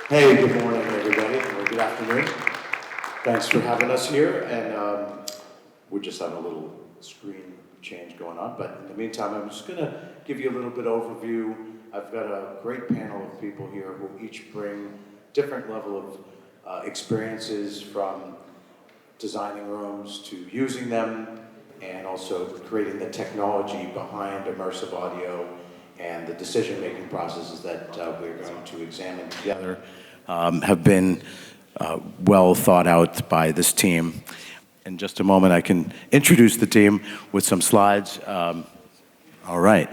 Hey, good morning, everybody, or good afternoon. Thanks for having us here, and we're just having a little screen change going on, but in the meantime, I'm just gonna give you a little bit overview. I've got a great panel of people here who each bring different level of experiences, from designing rooms to using them, and also creating the technology behind immersive audio and the decision-making processes that we're going to examine together have been well thought out by this team. In just a moment, I can introduce the team with some slides. All right.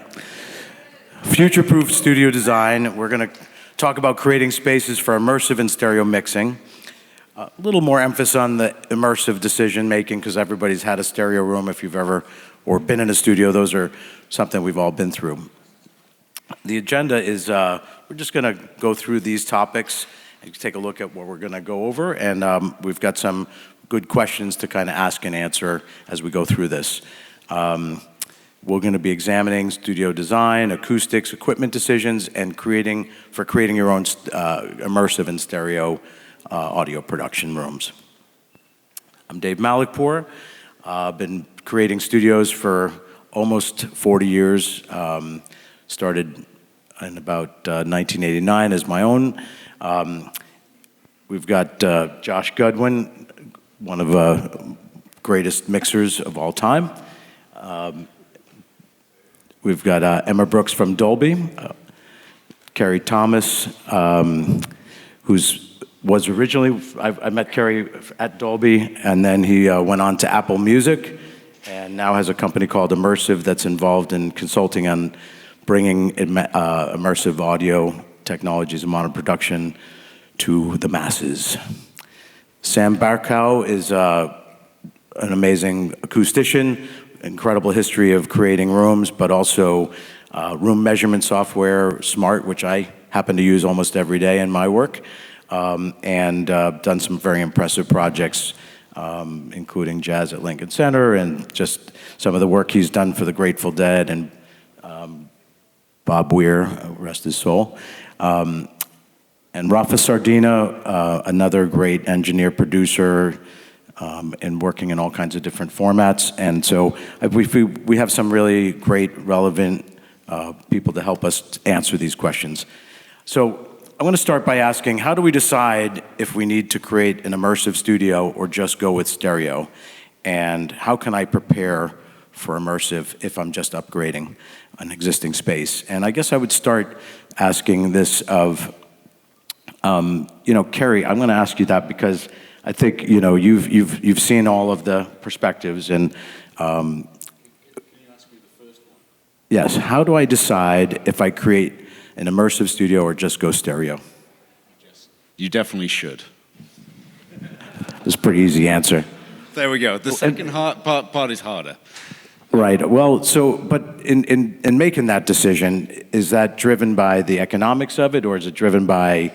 Future-proof studio design. We're going to talk about creating spaces for immersive and stereo mixing. A little more emphasis on the immersive decision-making, because everybody's had a stereo room if you've ever, or been in a studio. Those are something we've all been through. The agenda is, we're just going to go through these topics and take a look at what we're going to go over, and we've got some good questions to kind of ask and answer as we go through this. We're going to be examining studio design, acoustics, equipment decisions, and creating your own immersive and stereo audio production rooms. I'm Dave Malikpour. I've been creating studios for almost 40 years. Started in about 1989 as my own. We've got Josh Goodwin, one of the greatest mixers of all time. We've got Emma Brooks from Dolby, Kerry Thomas, was originally, I met Kerry at Dolby, and then he went on to Apple Music, and now has a company called Immersive that's involved in consulting on bringing immersive audio technologies and modern production to the masses. Sam Barkow is an amazing acoustician, incredible history of creating rooms, but also room measurement software, Smart, which I happen to use almost every day in my work, and done some very impressive projects, including Jazz at Lincoln Center, and just some of the work he's done for the Grateful Dead, and Bob Weir, rest his soul. And Rafa Sardina, another great engineer, producer, and working in all kinds of different formats. And so we have some really great, relevant people to help us answer these questions. So I want to start by asking, how do we decide if we need to create an immersive studio or just go with stereo? And how can I prepare for immersive if I'm just upgrading an existing space? And I guess I would start asking this of, Kerry, I'm going to ask you that because I think, you've seen all of the perspectives, and can you ask me the first one? Yes. How do I decide if I create an immersive studio or just go stereo? You definitely should. That's a pretty easy answer. There we go. The second part is harder. Right. Well, but in making that decision, is that driven by the economics of it, or is it driven by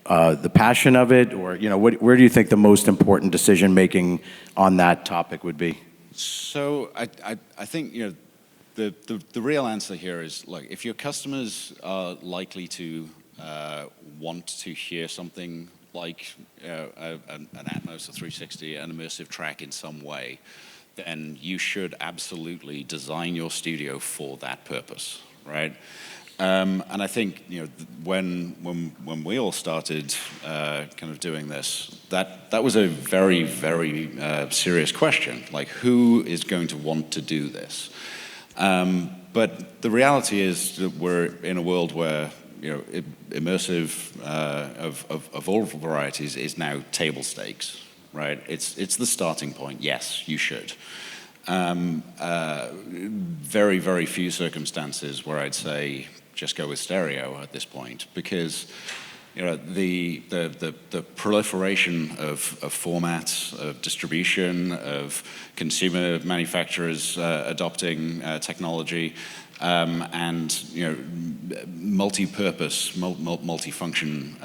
the passion of it, or where do you think the most important decision making on that topic would be? So I think the real answer here is, look, if your customers are likely to want to hear something like an Atmos, a 360, an immersive track in some way, then you should absolutely design your studio for that purpose, right? And I think when we all started kind of doing this, that was a very, very serious question. Like, who is going to want to do this? But the reality is that we're in a world where immersive of all varieties is now table stakes, right? It's the starting point. Yes, you should. Very, very few circumstances where I'd say just go with stereo at this point, because the proliferation of formats, of distribution, of consumer manufacturers adopting technology, and multi-purpose, multi-function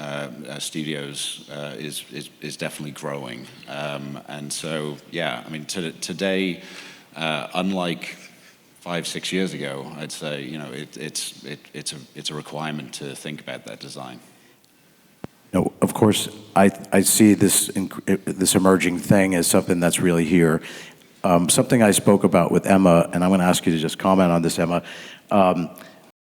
studios is definitely growing. And so, yeah, I mean, today, unlike 5-6 years ago, I'd say it's a requirement to think about that design. of course, I see this emerging thing as something that's really here. Something I spoke about with Emma, and I'm going to ask you to just comment on this, Emma.